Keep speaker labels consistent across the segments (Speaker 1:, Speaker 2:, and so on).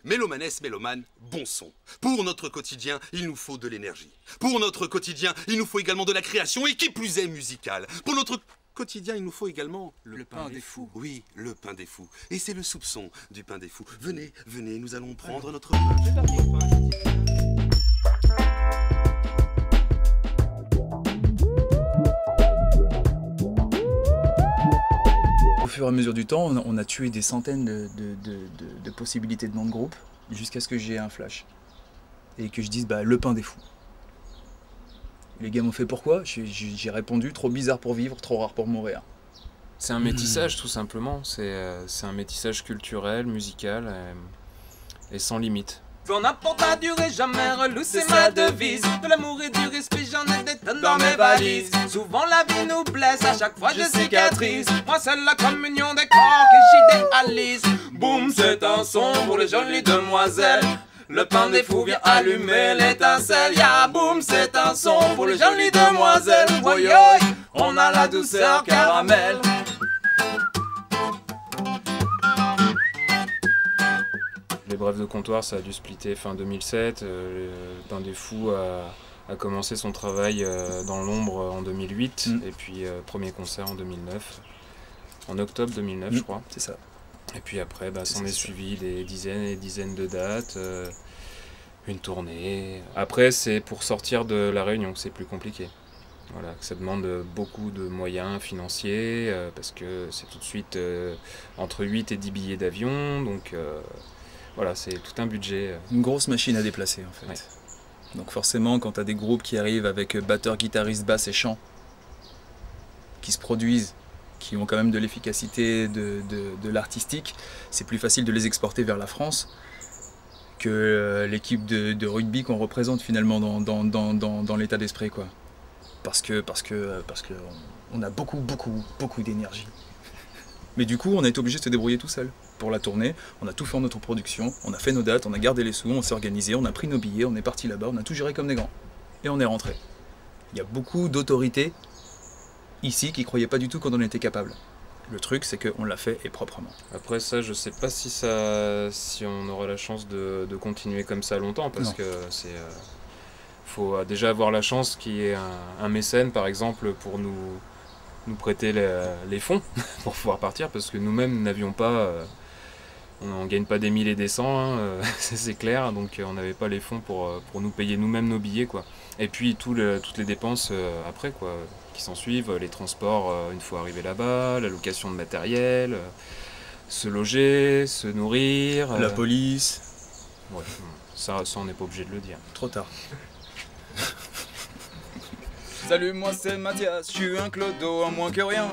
Speaker 1: Mélomanes, mélomanes, bon son. Pour notre quotidien, il nous faut de l'énergie. Pour notre quotidien, il nous faut également de la création et qui plus est musicale. Pour notre quotidien, il nous faut également le pain des fous. Oui, le pain des fous. Et c'est le soupçon du pain des fous. Venez, venez, nous allons prendre notre pain. C'est parti.
Speaker 2: Au fur et à mesure du temps, on a tué des centaines de possibilités de noms de groupe jusqu'à ce que j'ai un flash et que je dise bah, le pain des fous. Les gars m'ont fait pourquoi? J'ai répondu trop bizarre pour vivre, trop rare pour mourir.
Speaker 3: C'est un métissage tout simplement, c'est un métissage culturel, musical et sans limite.
Speaker 4: On apporte à durer, jamais relou, c'est ma devise. De l'amour et du respect, j'en ai des tonnes dans mes valises. Souvent la vie nous blesse, à chaque fois je cicatrise. Moi c'est la communion des corps que j'idéalise. Boum, c'est un son pour les jolies demoiselles. Le pain des fous vient allumer l'étincelle. Ya boum, c'est un son pour les jolies demoiselles. Voyoy, on a la douceur caramel.
Speaker 3: Les Brefs de Comptoir, ça a dû splitter fin 2007. Le Pain des Fous a commencé son travail dans l'ombre en 2008. Et puis premier concert en 2009. En octobre 2009, je crois.
Speaker 2: C'est ça.
Speaker 3: Et puis après, s'en est suivi des dizaines et dizaines de dates. Une tournée. Après, c'est pour sortir de La Réunion que c'est plus compliqué. Voilà, ça demande beaucoup de moyens financiers. Parce que c'est tout de suite entre 8 et 10 billets d'avion. Donc... voilà, c'est tout un budget.
Speaker 2: Une grosse machine à déplacer en fait. Ouais. Donc forcément, quand tu as des groupes qui arrivent avec batteur, guitariste, basse et chant, qui se produisent, qui ont quand même de l'efficacité de l'artistique, c'est plus facile de les exporter vers la France que l'équipe de rugby qu'on représente finalement dans l'état d'esprit, quoi. Parce que on a beaucoup d'énergie. Mais du coup, on a été obligé de se débrouiller tout seul. Pour la tournée, on a tout fait en autoproduction, on a fait nos dates, on a gardé les sous, on s'est organisé, on a pris nos billets, on est parti là-bas, on a tout géré comme des grands. Et on est rentré. Il y a beaucoup d'autorités ici qui ne croyaient pas du tout qu'on en était capable. Le truc, c'est qu'on l'a fait et proprement.
Speaker 3: Après ça, je sais pas si on aura la chance de continuer comme ça longtemps, parce que c'est... faut déjà avoir la chance qu'il y ait un mécène, par exemple, pour nous prêter les fonds pour pouvoir partir, parce que nous-mêmes n'avions pas... on ne gagne pas des 1000 et des 100, c'est clair, donc on n'avait pas les fonds pour nous payer nous-mêmes nos billets, quoi. Et puis toutes les dépenses après, quoi, qui s'en suivent, les transports une fois arrivé là-bas, la location de matériel, se loger, se nourrir...
Speaker 2: La police...
Speaker 3: Ouais, ça on n'est pas obligé de le dire.
Speaker 2: Trop tard. Salut, moi c'est Mathias, je suis un clodo en moins que rien.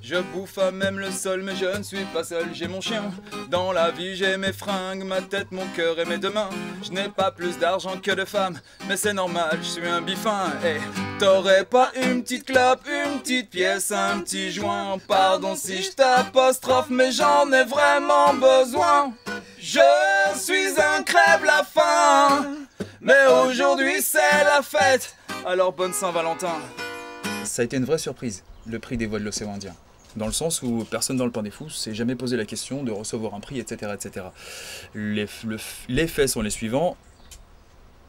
Speaker 2: Je bouffe à même le sol, mais je ne suis pas seul, j'ai mon chien. Dans la vie j'ai mes fringues, ma tête, mon cœur et mes deux mains. Je n'ai pas plus d'argent que de femmes, mais c'est normal, je suis un bifin. Hey, t'aurais pas une petite clope, une petite pièce, un petit joint? Pardon si je t'apostrophe, mais j'en ai vraiment besoin. Je suis un crève la faim, mais aujourd'hui c'est la fête. Alors bonne Saint-Valentin. Ça a été une vraie surprise, le prix des voix de l'océan Indien. Dans le sens où personne dans le Pain des Fous s'est jamais posé la question de recevoir un prix, etc. etc. Les faits sont les suivants.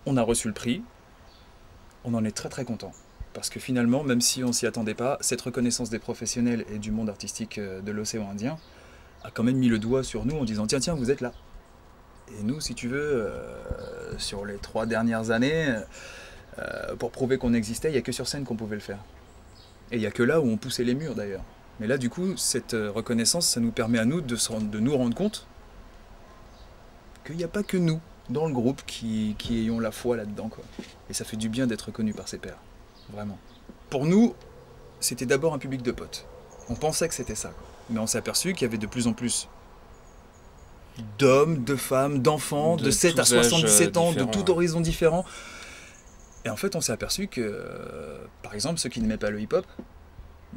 Speaker 2: On a reçu le prix. On en est très très content. Parce que finalement, même si on s'y attendait pas, cette reconnaissance des professionnels et du monde artistique de l'océan Indien a quand même mis le doigt sur nous en disant « Tiens, vous êtes là ». Et nous, si tu veux, sur les 3 dernières années... pour prouver qu'on existait, il n'y a que sur scène qu'on pouvait le faire. Et il n'y a que là où on poussait les murs d'ailleurs. Mais là du coup, cette reconnaissance, ça nous permet à nous de nous rendre compte qu'il n'y a pas que nous, dans le groupe, qui ayons la foi là-dedans, quoi. Et ça fait du bien d'être reconnu par ses pairs. Vraiment. Pour nous, c'était d'abord un public de potes. On pensait que c'était ça, quoi. Mais on s'est aperçu qu'il y avait de plus en plus d'hommes, de femmes, d'enfants, de 7 à 77 ans, de tout horizon différent. Et en fait, on s'est aperçu que, par exemple, ceux qui n'aimaient pas le hip-hop,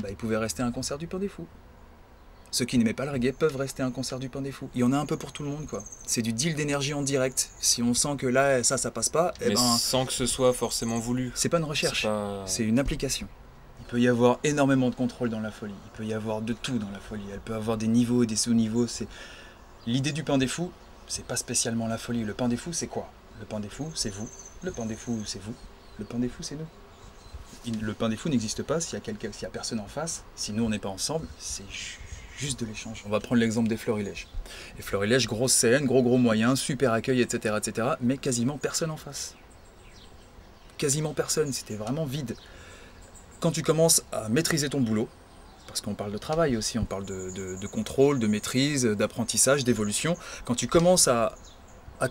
Speaker 2: ils pouvaient rester à un concert du Pain des Fous. Ceux qui n'aimaient pas le reggae peuvent rester à un concert du Pain des Fous. Il y en a un peu pour tout le monde, quoi. C'est du deal d'énergie en direct. Si on sent que là, ça passe pas,
Speaker 3: mais sans que ce soit forcément voulu.
Speaker 2: C'est pas une recherche, c'est une application. Il peut y avoir énormément de contrôle dans la folie. Il peut y avoir de tout dans la folie. Elle peut avoir des niveaux et des sous-niveaux. L'idée du pain des fous, c'est pas spécialement la folie. Le pain des fous, c'est quoi? Le pain des fous, c'est vous. Le pain des fous, c'est vous. Le pain des fous, c'est nous. Le pain des fous n'existe pas s'il y a personne en face. Si nous, on n'est pas ensemble, c'est juste de l'échange. On va prendre l'exemple des Florilèges. Les Florilèges, grosse scène, gros moyens, super accueil, etc., etc. Mais quasiment personne en face. Quasiment personne, c'était vraiment vide. Quand tu commences à maîtriser ton boulot, parce qu'on parle de travail aussi, on parle de contrôle, de maîtrise, d'apprentissage, d'évolution, quand tu commences à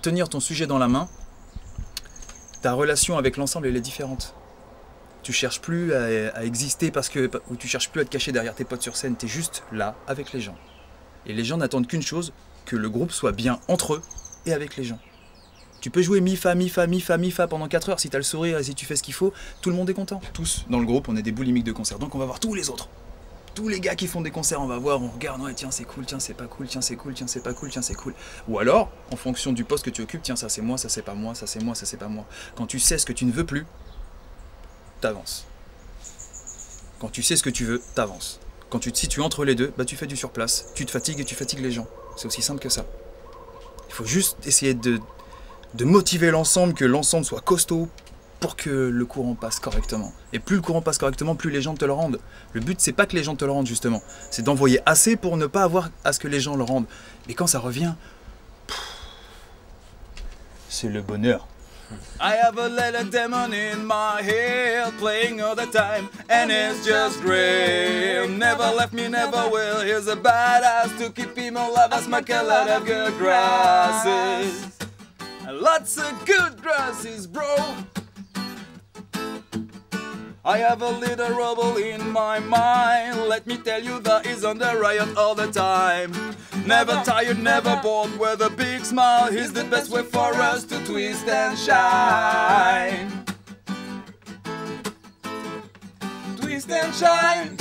Speaker 2: tenir ton sujet dans la main, ta relation avec l'ensemble, elle est différente. Tu cherches plus à exister ou tu cherches plus à te cacher derrière tes potes sur scène, tu es juste là avec les gens. Et les gens n'attendent qu'une chose, que le groupe soit bien entre eux et avec les gens. Tu peux jouer mi-fa, mi-fa, mi-fa, mi-fa pendant 4 heures, si tu as le sourire et si tu fais ce qu'il faut, tout le monde est content. Tous, dans le groupe, on est des boulimiques de concert, donc on va voir tous les autres. Tous les gars qui font des concerts, on va voir, on regarde, ouais, tiens c'est cool, tiens c'est pas cool, tiens c'est cool, tiens c'est pas cool, tiens c'est cool. Ou alors, en fonction du poste que tu occupes, tiens ça c'est moi, ça c'est pas moi, ça c'est moi, ça c'est pas moi. Quand tu sais ce que tu ne veux plus, t'avances. Quand tu sais ce que tu veux, t'avances. Quand tu te situes entre les deux, bah tu fais du surplace. Tu te fatigues et tu fatigues les gens. C'est aussi simple que ça. Il faut juste essayer de motiver l'ensemble, que l'ensemble soit costaud pour que le courant passe correctement. Et plus le courant passe correctement, plus les gens te le rendent. Le but, c'est pas que les gens te le rendent, justement. C'est d'envoyer assez pour ne pas avoir à ce que les gens le rendent. Mais quand ça revient, c'est le bonheur.
Speaker 5: I have a little demon in my head, playing all the time, and it's just great. Never left me, never will. He's a badass to keep him alive. I smoke a lot of good grasses, lots of good grasses, bro. I have a little trouble in my mind. Let me tell you that he's on the riot all the time. Never tired, never bored, with a big smile. He's the best way for us to twist and shine. Twist and shine.